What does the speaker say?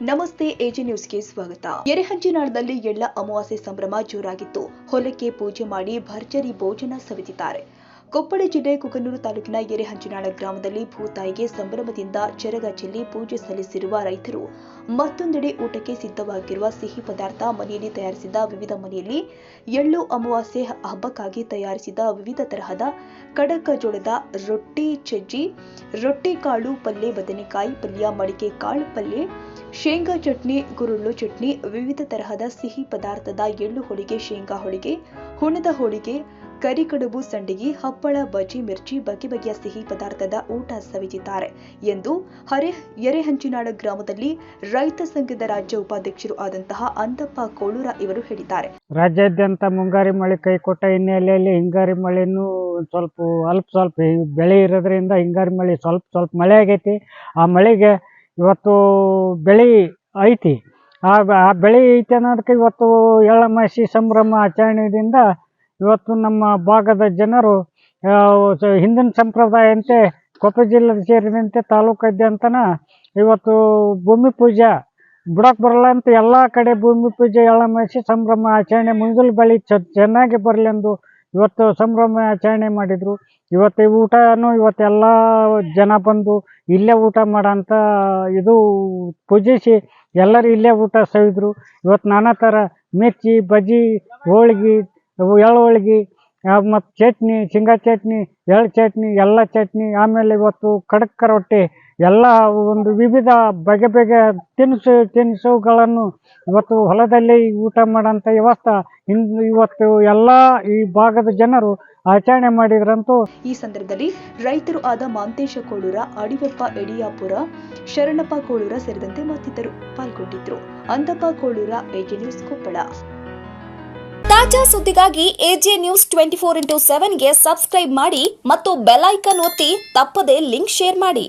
ನಮಸ್ತೆ ಎಜಿ ನ್ಯೂಸ್ಗೆ ಸ್ವಾಗತ. ಎರೆಹಂಚಿನಾಳದಲ್ಲಿ ಎಳ್ಳ ಅಮಾವಾಸ್ಯೆ ಸಂಭ್ರಮ ಜೋರಾಗಿತ್ತು. ಹೊಲಕ್ಕೆ ಪೂಜೆ ಮಾಡಿ ಭರ್ಜರಿ ಭೋಜನ ಸವಿದಿದ್ದಾರೆ. ಕೊಪ್ಪಳ ಜಿಲ್ಲೆ ಕುಕನೂರು ತಾಲೂಕಿನ ಎರೆಹಂಚಿನಾಳ ಗ್ರಾಮದಲ್ಲಿ ಭೂತಾಯಿಗೆ ಸಂಭ್ರಮದಿಂದ ಚರಗ ಚೆಲ್ಲಿ ಪೂಜೆ ಸಲ್ಲಿಸಿರುವ ರೈತರು ಮತ್ತೊಂದೆಡೆ ಊಟಕ್ಕೆ ಸಿದ್ಧವಾಗಿರುವ ಸಿಹಿ ಪದಾರ್ಥ ಮನೆಯಲ್ಲಿ ತಯಾರಿಸಿದ ವಿವಿಧ ಮನೆಯಲ್ಲಿ ಎಳ್ಳು ಅಮಾವಾಸ್ಯೆ ಹಬ್ಬಕ್ಕಾಗಿ ತಯಾರಿಸಿದ ವಿವಿಧ ತರಹದ ಕಡಕ ಜೋಳದ ರೊಟ್ಟಿ, ಚಜ್ಜಿ, ರೊಟ್ಟಿ ಕಾಳು ಪಲ್ಯ, ಬದನೆಕಾಯಿ ಪಲ್ಯ, ಮಡಿಕೆ ಕಾಳು ಪಲ್ಯ, ಶೇಂಗಾ ಚಟ್ನಿ, ಗುರುಳ್ಳು ಚಟ್ನಿ, ವಿವಿಧ ತರಹದ ಸಿಹಿ ಪದಾರ್ಥದ ಎಳ್ಳು ಹೋಳಿಗೆ, ಶೇಂಗಾ ಹೋಳಿಗೆ, ಹುಣದ ಹೋಳಿಗೆ, ಕರಿಕಡುಬು, ಸಂಡಿಗೆ, ಹಪ್ಪಳ, ಬಜ್ಜಿ, ಮಿರ್ಚಿ, ಬಗೆ ಬಗೆಯ ಸಿಹಿ ಪದಾರ್ಥದ ಊಟ ಸವಿದಿದ್ದಾರೆ ಎಂದು ಎರೆಹಂಚಿನಾಳ ಗ್ರಾಮದಲ್ಲಿ ರೈತ ಸಂಘದ ರಾಜ್ಯ ಉಪಾಧ್ಯಕ್ಷರು ಆದಂತಹ ಅಂದಪ್ಪ ಕೋಳೂರ ಇವರು ಹೇಳಿದ್ದಾರೆ. ರಾಜ್ಯಾದ್ಯಂತ ಮುಂಗಾರಿ ಮಳೆ ಕೈಕೊಟ್ಟ ಹಿನ್ನೆಲೆಯಲ್ಲಿ ಹಿಂಗಾರಿ ಮಳೆನೂ ಸ್ವಲ್ಪ ಬೆಳೆ ಇರೋದ್ರಿಂದ ಹಿಂಗಾರಿ ಮಳೆ ಸ್ವಲ್ಪ ಮಳೆ ಆಗೈತಿ. ಆ ಮಳೆಗೆ ಇವತ್ತು ಬೆಳೆ ಐತಿ. ಆ ಬೆಳೆ ಐತಿ ಅನ್ನೋದಕ್ಕೆ ಇವತ್ತು ಎಳ್ಳಮಾಸಿ ಸಂಭ್ರಮ ಆಚರಣೆಯಿಂದ ಇವತ್ತು ನಮ್ಮ ಭಾಗದ ಜನರು ಹಿಂದಿನ ಸಂಪ್ರದಾಯಂತೆ ಕೊಪ್ಪಳ ಜಿಲ್ಲೆ ಸೇರಿದಂತೆ ತಾಲೂಕಾದ್ಯಂತನ ಇವತ್ತು ಭೂಮಿ ಪೂಜೆ ಬಿಡೋಕೆ ಬರಲ್ಲ ಅಂತ ಎಲ್ಲ ಕಡೆ ಭೂಮಿ ಪೂಜೆ ಎಳ್ಳಮಾಸಿ ಸಂಭ್ರಮ ಆಚರಣೆ ಮುಂಜಾನೆ ಬೆಳೆ ಚೆನ್ನಾಗಿ ಬರಲೆಂದು ಇವತ್ತು ಸಂಭ್ರಮ ಆಚರಣೆ ಮಾಡಿದರು. ಇವತ್ತು ಊಟನೂ ಇವತ್ತೆಲ್ಲ ಜನ ಬಂದು ಇಲ್ಲೇ ಊಟ ಮಾಡೋಂಥ ಇದು ಪೂಜಿಸಿ ಎಲ್ಲರೂ ಇಲ್ಲೇ ಊಟ ಸವಿದ್ರು. ಇವತ್ತು ನಾನಾ ಥರ ಮಿರ್ಚಿ, ಬಜ್ಜಿ, ಹೋಳ್ಗೆ, ಎಳ್ಳು ಹೋಳ್ಗೆ ಮತ್ತು ಚಟ್ನಿ, ಶೇಂಗಾ ಚಟ್ನಿ, ಎಳ್ಳು ಚಟ್ನಿ, ಎಲ್ಲ ಚಟ್ನಿ, ಆಮೇಲೆ ಇವತ್ತು ಕಡಕ ರೊಟ್ಟಿ ಎಲ್ಲ ಒಂದು ವಿವಿಧ ಬಗೆ ತಿನಿಸುಗಳನ್ನು ಇವತ್ತು ಹೊಲದಲ್ಲಿ ಊಟ ಮಾಡೋಂಥ ವ್ಯವಸ್ಥೆ ಇವತ್ತು ಎಲ್ಲ ಈ ಭಾಗದ ಜನರು ಆಚರಣೆ ಮಾಡಿದ್ರಂತೂ. ಈ ಸಂದರ್ಭದಲ್ಲಿ ರೈತರು ಆದ ಮಾಂತೇಶ ಕೋಳೂರ, ಅಡಿವೆಪ್ಪ ಯಡಿಯಾಪುರ, ಶರಣಪ್ಪ ಕೋಳೂರ ಸೇರಿದಂತೆ ಮತ್ತಿತರರು ಪಾಲ್ಗೊಂಡಿದ್ರು. Andappa Kolur, AG news, Koppal. ತಾಜಾ ಸುದ್ದಿಗಾಗಿ ಎಜೆ ನ್ಯೂಸ್ 24x7 ಗೆ ಸಬ್ಸ್ಕ್ರೈಬ್ ಮಾಡಿ ಮತ್ತು ಬೆಲ್ ಐಕಾನ್ ಒತ್ತಿ ತಪ್ಪದೇ ಲಿಂಕ್ ಶೇರ್ ಮಾಡಿ.